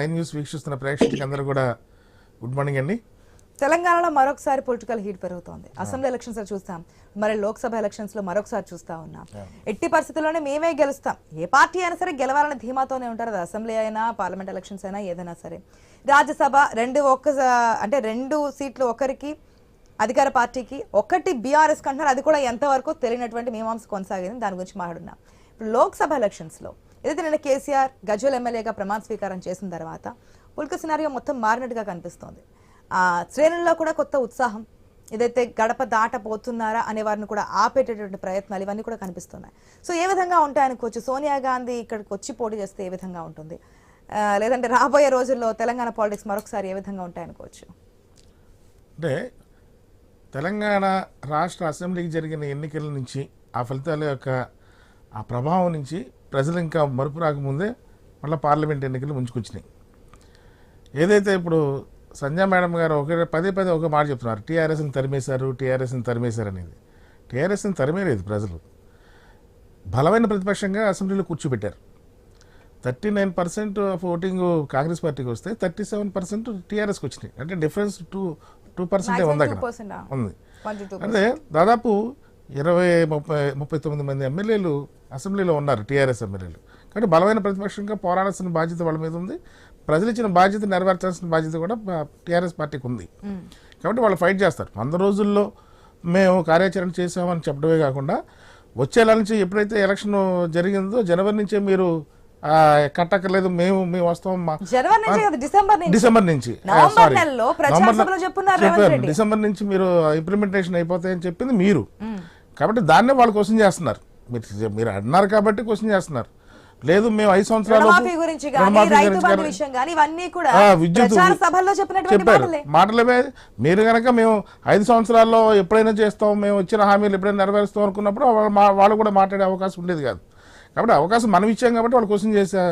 I news వీక్షిస్తున్న ప్రేక్షకులకి అందరూ కూడా గుడ్ మార్నింగ్ అండి. తెలంగాణలో మరొకసారి పొలిటికల్ హీట్ పెరుగుతోంది. అసెంబ్లీ ఎలక్షన్స్ చూస్తాం, మరి లోక్సభ ఎలక్షన్స్ లో మరొకసారి చూస్తా ఉన్నాం. ఎట్టి పరిస్థితుల్లోనే మేమే గెలుస్తాం. ఏ పార్టీ అయినా సరే గెలవాలనే ధీమాతోనే ఉంటారు. అది అసెంబ్లీ అయినా పార్లమెంట్ ఎలక్షన్స్ అయినా ఏదైనా సరే. రాజ్యసభ రెండు సీట్లు ఒకరికి అధికార పార్టీకి, ఒకటి బీఆర్ఎస్ కంటున్నారు. అది కూడా ఎంతవరకు తెలియనటువంటి మీమాంస కొనసాగింది. దాని గురించి మాట్లాడున్నాం. ఇప్పుడు లోక్సభ ఎలక్షన్స్ లో ఏదైతే నిన్న కేసీఆర్ గజ్వెల్ ఎమ్మెల్యేగా ప్రమాణ స్వీకారం చేసిన తర్వాత పొలిటికల్ సినారియో మొత్తం మారినట్టుగా కనిపిస్తోంది. శ్రేణుల్లో కూడా కొత్త ఉత్సాహం, ఏదైతే గడప దాటపోతున్నారా అనే వారిని కూడా ఆపేటటువంటి ప్రయత్నాలు ఇవన్నీ కూడా కనిపిస్తున్నాయి. సో ఏ విధంగా ఉంటాయనుకోవచ్చు? సోనియా గాంధీ ఇక్కడికి వచ్చి పోటీ చేస్తే ఏ విధంగా ఉంటుంది, లేదంటే రాబోయే రోజుల్లో తెలంగాణ పాలిటిక్స్ మరొకసారి ఏ విధంగా ఉంటాయనుకోవచ్చు? అంటే తెలంగాణ రాష్ట్ర అసెంబ్లీకి జరిగిన ఎన్నికల నుంచి ఆ ఫలితాల యొక్క ఆ ప్రభావం నుంచి ప్రజలు ఇంకా మరుపు రాకముందే మళ్ళీ పార్లమెంట్ ఎన్నికలు ముంచుకొచ్చినాయి. ఏదైతే ఇప్పుడు సంజయ్ మేడం గారు పదే ఒక మాట చెప్తున్నారు, టీఆర్ఎస్ని తరిమేశారు అనేది. టీఆర్ఎస్ని తరిమేలేదు ప్రజలు. బలమైన ప్రతిపక్షంగా అసెంబ్లీలో కూర్చోబెట్టారు. 39% ఆఫ్ ఓటింగ్ కాంగ్రెస్ పార్టీకి వస్తే 37% టీఆర్ఎస్కి వచ్చినాయి. అంటే డిఫరెన్స్ 2% ఉంది అక్కడ ఉంది. అంటే దాదాపు 39 మంది ఎమ్మెల్యేలు అసెంబ్లీలో ఉన్నారు, టీఆర్ఎస్ ఎమ్మెల్యేలు. కాబట్టి బలమైన ప్రతిపక్షంగా పోరాడాల్సిన బాధ్యత వాళ్ళ మీద ఉంది. ప్రజలు ఇచ్చిన బాధ్యత నెరవేర్చాల్సిన బాధ్యత కూడా టీఆర్ఎస్ పార్టీకి ఉంది. కాబట్టి వాళ్ళు ఫైట్ చేస్తారు. 100 రోజుల్లో మేము కార్యాచరణ చేసామని చెప్పడమే కాకుండా వచ్చేలా నుంచి ఎప్పుడైతే ఎలక్షన్ జరిగిందో జనవరి నుంచే మీరు కట్టక్కర్లేదు, మేము వస్తాం డిసెంబర్ నుంచి చెప్పారు. డిసెంబర్ నుంచి మీరు ఇంప్లిమెంటేషన్ అయిపోతాయని చెప్పింది మీరు. కాబట్టి దాన్నే వాళ్ళు క్వశ్చన్ చేస్తున్నారు. మీరు అన్నారు కాబట్టి క్వశ్చన్ చేస్తున్నారు. లేదు మేము 5 సంవత్సరాలు చెప్పారు మాటలమే. మీరు కనుక మేము 5 సంవత్సరాల్లో ఎప్పుడైనా చేస్తాం, మేము వచ్చిన హామీలు ఎప్పుడైనా నెరవేరుస్తాం అనుకున్నప్పుడు వాళ్ళు కూడా మాట్లాడే అవకాశం ఉండేది కాదు. కాబట్టి అవకాశం మనం ఇచ్చాం కాబట్టి వాళ్ళు క్వశ్చన్ చేసే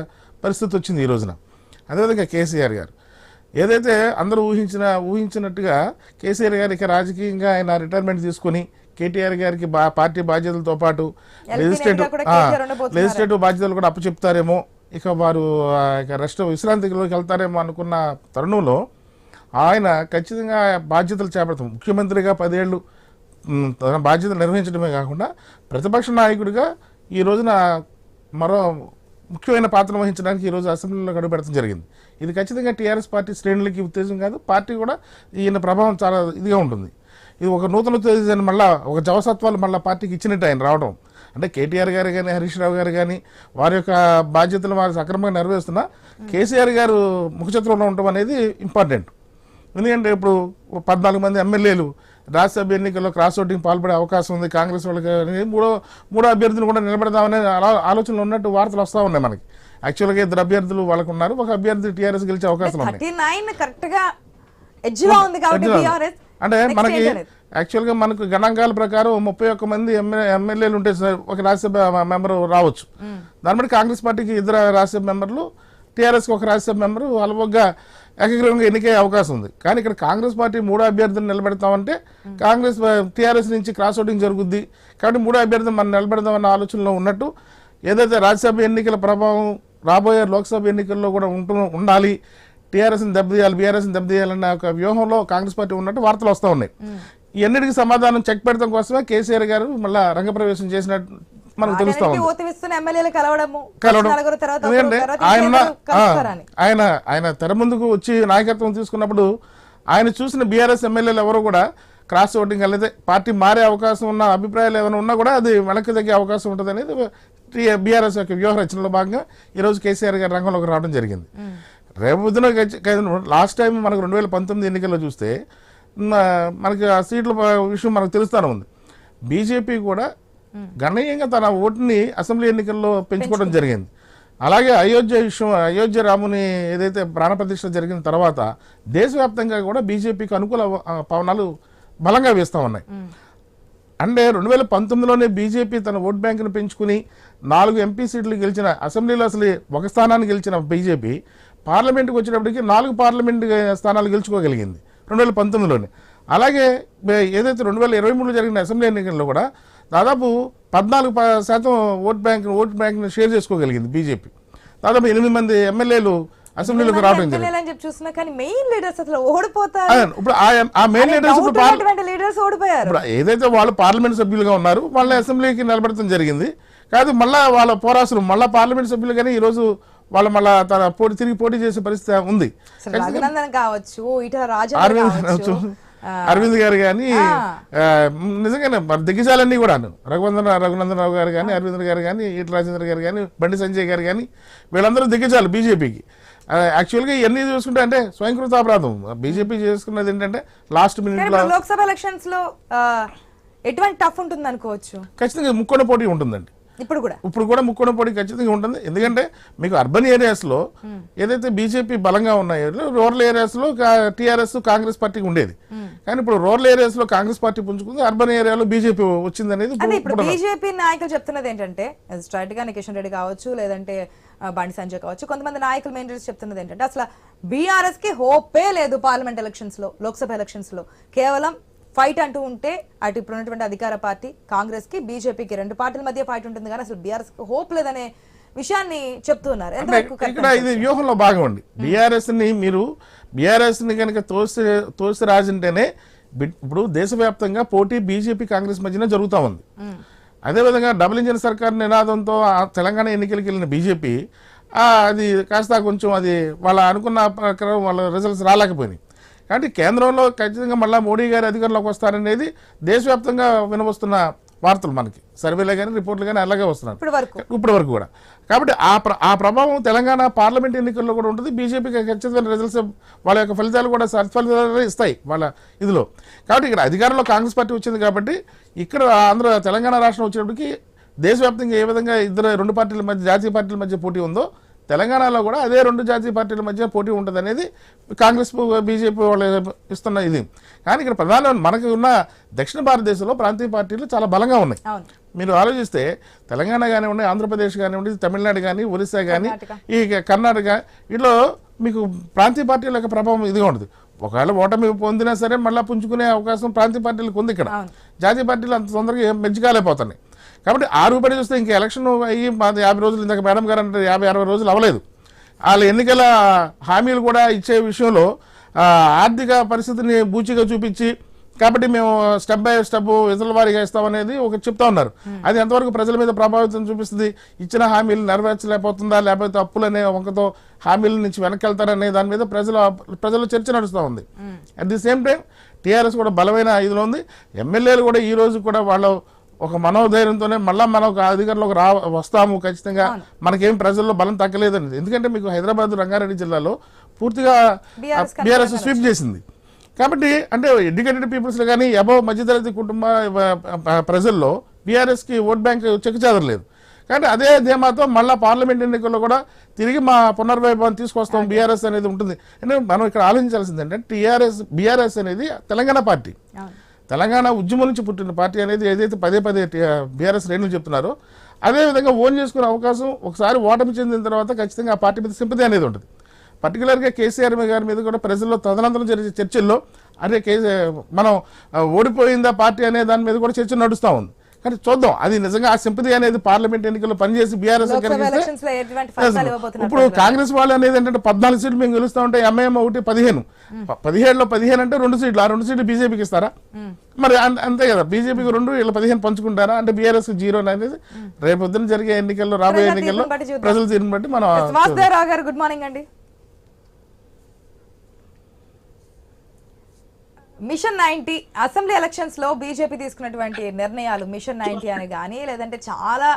పరిస్థితి వచ్చింది ఈ రోజున. అదేవిధంగా కేసీఆర్ గారు ఏదైతే అందరూ ఊహించినట్టుగా కేసీఆర్ గారు ఇక రాజకీయంగా ఆయన రిటైర్మెంట్ తీసుకుని కేటీఆర్ గారికి పార్టీ బాధ్యతలతో పాటు లెజిస్లేటివ్ బాధ్యతలు కూడా అప్పచెప్తారేమో, ఇక వారు ఇక విశ్రాంతిలోకి వెళ్తారేమో అనుకున్న తరుణంలో ఆయన ఖచ్చితంగా బాధ్యతలు చేపడతాం. ముఖ్యమంత్రిగా 10 ఏళ్ళు తన బాధ్యతలు నిర్వహించడమే కాకుండా ప్రతిపక్ష నాయకుడిగా ఈ రోజున మరో ముఖ్యమైన పాత్ర వహించడానికి ఈరోజు అసెంబ్లీలో గడుపెడతం జరిగింది. ఇది ఖచ్చితంగా టీఆర్ఎస్ పార్టీ శ్రేణులకి ఉత్తేజం కాదు, పార్టీ కూడా ఈయన ప్రభావం చాలా ఇదిగా ఉంటుంది. ఇది ఒక నూతన ఉత్తేజాన్ని మళ్ళీ ఒక జవసత్వాలు మళ్ళీ పార్టీకి ఇచ్చినట్టు ఆయన రావడం. అంటే కేటీఆర్ గారు కానీ హరీష్ రావు గారు కానీ వారి యొక్క బాధ్యతలు వారు సక్రమంగా నెరవేరుస్తున్నా కేసీఆర్ గారు ముఖచిత్రంలో ఉండటం అనేది ఇంపార్టెంట్. ఎందుకంటే ఇప్పుడు 14 మంది ఎమ్మెల్యేలు రాజ్యసభ ఎన్నికల్లో క్రాస్ ఓటింగ్ పాల్పడే అవకాశం ఉంది కాంగ్రెస్ వాళ్ళకి. మూడో అభ్యర్థులు కూడా నిలబెడదామనే ఆలోచనలు ఉన్నట్టు వార్తలు వస్తూ ఉన్నాయి మనకి. యాక్చువల్గా 2 అభ్యర్థులు వాళ్ళకు ఉన్నారు, ఒక అభ్యర్థి టీఆర్ఎస్ గెలిచే అవకాశం ఉంది. అంటే మనకి యాక్చువల్గా మనకు గణాంకాల ప్రకారం 31 మంది ఎమ్మెల్యేలు ఉంటే ఒక రాజ్యసభ మెంబర్ రావచ్చు. దాన్ని బట్టి కాంగ్రెస్ పార్టీకి 2 రాజ్యసభ మెంబర్లు, టీఆర్ఎస్కి ఒక రాజ్యసభ మెంబరు అలవగ్గా ఏకగ్రీవంగా ఎన్నికయ్యే అవకాశం ఉంది. కానీ ఇక్కడ కాంగ్రెస్ పార్టీ 3 అభ్యర్థులను నిలబెడతామంటే కాంగ్రెస్ టీఆర్ఎస్ నుంచి క్రాస్ ఓటింగ్ జరుగుద్ది. కాబట్టి 3 అభ్యర్థులు మనం నిలబెడదామన్న ఆలోచనలో ఉన్నట్టు ఏదైతే రాజ్యసభ ఎన్నికల ప్రభావం రాబోయే లోక్సభ ఎన్నికల్లో కూడా ఉండాలి, టీఆర్ఎస్ని దెబ్బతీయాలి, బీఆర్ఎస్ని దెబ్బతీయాలన్న ఒక వ్యూహంలో కాంగ్రెస్ పార్టీ ఉన్నట్టు వార్తలు వస్తూ ఉన్నాయి. ఈ అన్నిటికీ సమాధానం చెక్ పెడతాం కోసమే కేసీఆర్ గారు మళ్ళా రంగప్రవేశం చేసినట్టు మనకు తెలుస్తా ఉంది. ఎందుకంటే ఆయన తెర ముందుకు వచ్చి నాయకత్వం తీసుకున్నప్పుడు ఆయన చూసిన బీఆర్ఎస్ ఎమ్మెల్యేలు ఎవరు కూడా క్రాస్ ఓటింగ్ అనేది పార్టీ మారే అవకాశం ఉన్న అభిప్రాయాలు ఏమైనా ఉన్నా కూడా అది వెనక్కి తగ్గే అవకాశం ఉంటుంది అనేది బీఆర్ఎస్ యొక్క వ్యూహ రచనలో భాగంగా ఈరోజు కేసీఆర్ గారు రంగంలోకి రావడం జరిగింది. రేపు లాస్ట్ టైం మనకు 2019 ఎన్నికల్లో చూస్తే మనకి ఆ సీట్ల విషయం మనకు తెలుస్తూనే ఉంది. బీజేపీ కూడా గణనీయంగా తన ఓటుని అసెంబ్లీ ఎన్నికల్లో పెంచుకోవడం జరిగింది. అలాగే అయోధ్య రాముని ఏదైతే ప్రాణప్రతిష్ఠ జరిగిన తర్వాత దేశవ్యాప్తంగా కూడా బీజేపీకి అనుకూల పవనాలు బలంగా వేస్తూ ఉన్నాయి. అంటే 2019లోనే బీజేపీ తన ఓట్ బ్యాంకును పెంచుకుని 4 ఎంపీ సీట్లు గెలిచిన, అసెంబ్లీలో అసలు ఒక స్థానాన్ని గెలిచిన బీజేపీ పార్లమెంట్కి వచ్చేటప్పటికి 4 పార్లమెంట్ స్థానాలు గెలుచుకోగలిగింది 2019లోనే. అలాగే ఏదైతే 2023లో జరిగిన అసెంబ్లీ ఎన్నికల్లో కూడా దాదాపు 14% ఓట్ బ్యాంక్ను షేర్ చేసుకోగలిగింది బీజేపీ. దాదాపు 8 మంది ఎమ్మెల్యేలు అసెంబ్లీలోకి రావడం జరిగింది. ఎమ్మెల్యేలు అని చెప్పి చూస్తున్నా కానీ మెయిన్ లీడర్స్ అసలు ఓడిపోతారు. అదే, ఇప్పుడు ఆ మెయిన్ లీడర్స్ లీడర్స్ ఓడిపోయారు. ఇప్పుడు ఏదైతే వాళ్ళు పార్లమెంట్ సభ్యులుగా ఉన్నారు వాళ్ళ అసెంబ్లీకి నిలబడటం జరిగింది కాదు, మళ్ళా వాళ్ళ పోరాసులు మళ్ళా పార్లమెంట్ సభ్యులు కానీ ఈ రోజు వాళ్ళు మళ్ళా తిరిగి పోటీ చేసే పరిస్థితి ఉంది. రఘునందన్ కావచ్చు, ఈటల రాజా అరవింద్ గారు కానీ నిజంగానే దిగ్గజాలన్నీ కూడా రఘునందన్ రావు గారు కానీ అరవింద్ గారు కానీ ఈటల రాజేంద్ర గారు కానీ బండి సంజయ్ గారు కానీ వీళ్ళందరూ దిగ్గజాలు బీజేపీకి. యాక్చువల్గా ఇవన్నీ చూసుకుంటే అంటే స్వయంకృత అపరాధం బీజేపీ చేసుకున్నది ఏంటంటే లాస్ట్ మినిట్ లో లోక్సభ ఎలక్షన్స్ లో ఎటువంటి టఫ్ ఉంటుంది అనుకోవచ్చు. ఖచ్చితంగా ముక్కోణ పోటీ ఉంటుందండి. ఇప్పుడు కూడా ముక్కోణ పోటీ ఖచ్చితంగా ఉంటుంది. ఎందుకంటే మీకు అర్బన్ ఏరియాస్ లో ఏదైతే బీజేపీ బలంగా ఉన్నాయో రూరల్ ఏరియాస్ లో టీఆర్ఎస్ కాంగ్రెస్ పార్టీకి ఉండేది, కానీ ఇప్పుడు రూరల్ ఏరియాస్ లో కాంగ్రెస్ పార్టీ పుంజుకుంది, అర్బన్ ఏరియాలో బీజేపీ వచ్చింది అనేది. ఇప్పుడు బీజేపీ నాయకులు చెప్తున్నది ఏంటంటే స్ట్రైట్ గా కిషన్ రెడ్డి కావచ్చు లేదంటే బండి సంజయ్ కావచ్చు, కొంతమంది నాయకులు మెయిన్ చెప్తున్నది ఏంటంటే అసలు బీఆర్ఎస్ కి హోపే లేదు పార్లమెంట్ ఎలక్షన్స్ లో, లోక్సభ ఎలక్షన్స్ లో కేవలం ఫైట్ అంటూ ఉంటే అటు ఇప్పుడు ఉన్నటువంటి అధికార పార్టీ కాంగ్రెస్ కి బీజేపీకి రెండు పార్టీల మధ్య ఫైట్ ఉంటుంది కానీ అసలు బీఆర్ఎస్ హోప్ లేదనే విషయాన్ని చెప్తున్నారు. ఇక్కడ ఇది వ్యూహంలో భాగం అండి. బీఆర్ఎస్ ని కనుక తోసి రాజంటేనే ఇప్పుడు దేశవ్యాప్తంగా పోటీ బీజేపీ కాంగ్రెస్ మధ్యన జరుగుతూ ఉంది. అదేవిధంగా డబుల్ ఇంజిన్ సర్కార్ నినాదంతో తెలంగాణ ఎన్నికలకు వెళ్ళిన బీజేపీ అది కాస్త కొంచెం అది వాళ్ళ అనుకున్న ప్రకారం వాళ్ళ రిజల్ట్స్ రాలేకపోయినాయి. కాబట్టి కేంద్రంలో ఖచ్చితంగా మళ్ళీ మోడీ గారి అధికారంలోకి వస్తారనేది దేశవ్యాప్తంగా వినవస్తున్న వార్తలు, మనకి సర్వేలే కానీ రిపోర్ట్లు కానీ అలాగే వస్తున్నారు ఇప్పటి వరకు కూడా. కాబట్టి ఆ ప్రభావం తెలంగాణ పార్లమెంట్ ఎన్నికల్లో కూడా ఉంటుంది. బీజేపీకి ఖచ్చితమైన రిజల్ట్స్ వాళ్ళ యొక్క ఫలితాలు కూడా సత్ఫలితాలు ఇస్తాయి వాళ్ళ ఇదిలో. కాబట్టి ఇక్కడ అధికారంలో కాంగ్రెస్ పార్టీ వచ్చింది కాబట్టి ఇక్కడ తెలంగాణ రాష్ట్రం వచ్చేటప్పటికి దేశవ్యాప్తంగా ఏ విధంగా రెండు పార్టీల మధ్య జాతీయ పార్టీల మధ్య పోటీ ఉందో తెలంగాణలో కూడా అదే రెండు జాతీయ పార్టీల మధ్య పోటీ ఉంటుంది అనేది కాంగ్రెస్ బీజేపీ వాళ్ళు ఇస్తున్న ఇది. కానీ ఇక్కడ ప్రధాన మనకు ఉన్న దక్షిణ భారతదేశంలో ప్రాంతీయ పార్టీలు చాలా బలంగా ఉన్నాయి. మీరు ఆలోచిస్తే తెలంగాణ కానివ్వండి, ఆంధ్రప్రదేశ్ కానివ్వండి, తమిళనాడు కానీ, ఒరిస్సా కానీ, ఈ కర్ణాటక వీటిలో మీకు ప్రాంతీయ పార్టీల యొక్క ప్రభావం ఇదిగా ఉంటుంది. ఒకవేళ ఓటమి పొందినా సరే మళ్ళీ పుంజుకునే అవకాశం ప్రాంతీయ పార్టీలకు ఉంది. ఇక్కడ జాతీయ పార్టీలు అంత తొందరగా మెజ్జికాలేకపోతున్నాయి. కాబట్టి ఆ రూపాయలు చూస్తే ఇంకా ఎలక్షన్ అయ్యి 50 రోజులు, ఇందాక మేడం గారు అంటే 50-60 రోజులు అవ్వలేదు. వాళ్ళ ఎన్నికల హామీలు కూడా ఇచ్చే విషయంలో ఆర్థిక పరిస్థితిని బూచిగా చూపించి కాబట్టి మేము స్టెప్ బై స్టెప్ విధుల వారీగా ఇస్తామనేది ఒకటి చెప్తా ఉన్నారు. అది ఎంతవరకు ప్రజల మీద ప్రభావితం చూపిస్తుంది, ఇచ్చిన హామీలు నెరవేర్చలేకపోతుందా, లేకపోతే అప్పులనే వంకతో హామీల నుంచి వెనక్కి వెళ్తారనే దాని మీద ప్రజల చర్చ నడుస్తూ ఉంది. At the same time TRS కూడా బలమైన ఇదిలో ఉంది. ఎమ్మెల్యేలు కూడా ఈ రోజు కూడా వాళ్ళు ఒక మనోధైర్యంతోనే మళ్ళీ మనం అధికారంలోకి వస్తాము, ఖచ్చితంగా మనకేం ప్రజల్లో బలం తగ్గలేదని. ఎందుకంటే మీకు హైదరాబాద్ రంగారెడ్డి జిల్లాలో పూర్తిగా బీఆర్ఎస్ స్వీప్ చేసింది. కాబట్టి అంటే ఎడ్యుకేటెడ్ పీపుల్స్ కానీ అబవ్ మధ్యతరగతి కుటుంబ ప్రజల్లో బీఆర్ఎస్కి ఓట్ బ్యాంక్ చెక్కుచెదరలేదు. కానీ అదే ధీమాతో మళ్ళీ పార్లమెంట్ ఎన్నికల్లో కూడా తిరిగి మా పునర్వైభవాన్ని తీసుకొస్తాం బీఆర్ఎస్ అనేది ఉంటుంది. అంటే మనం ఇక్కడ ఆలోచించాల్సింది ఏంటంటే బీఆర్ఎస్ అనేది తెలంగాణ పార్టీ, తెలంగాణ ఉద్యమం నుంచి పుట్టిన పార్టీ అనేది ఏదైతే పదే బీఆర్ఎస్ శ్రేణులు చెప్తున్నారో అదేవిధంగా ఓన్ చేసుకునే అవకాశం ఒకసారి ఓటమి చెందిన తర్వాత ఖచ్చితంగా ఆ పార్టీ మీద సింపతి అనేది ఉంటుంది. పర్టికులర్గా కేసీఆర్ గారి మీద కూడా ప్రజల్లో తదనంతరం జరిగే చర్చల్లో అదే మనం ఓడిపోయిందా పార్టీ అనే దాని మీద కూడా చర్చ నడుస్తూ ఉంది. కానీ చూద్దాం అది నిజంగా ఆ సింపతి అనేది పార్లమెంట్ ఎన్నికల్లో పనిచేసి బీఆర్ఎస్ ఇప్పుడు కాంగ్రెస్ వాళ్ళు అనేది ఏంటంటే 14 సీట్లు మేము గెలుస్తా ఉంటే ఎంఐఎం ఒకటి 17లో 15 అంటే 2 సీట్లు, ఆ 2 సీట్లు బీజేపీకి ఇస్తారా? మరి అంతే కదా, బీజేపీకి 2 వీళ్ళు 15 పంచుకుంటారా? అంటే బీఆర్ఎస్ 0 అనేది రేపొద్దున జరిగే ఎన్నికల్లో రాబోయే ఎన్నికల్లో ప్రజల తీరుని బట్టి మనం. గుడ్ మార్నింగ్ అండి. మిషన్ 90 అసెంబ్లీ ఎలక్షన్స్ లో బీజేపీ తీసుకున్నటువంటి నిర్ణయాలు మిషన్ 90 అని కానీ లేదంటే చాలా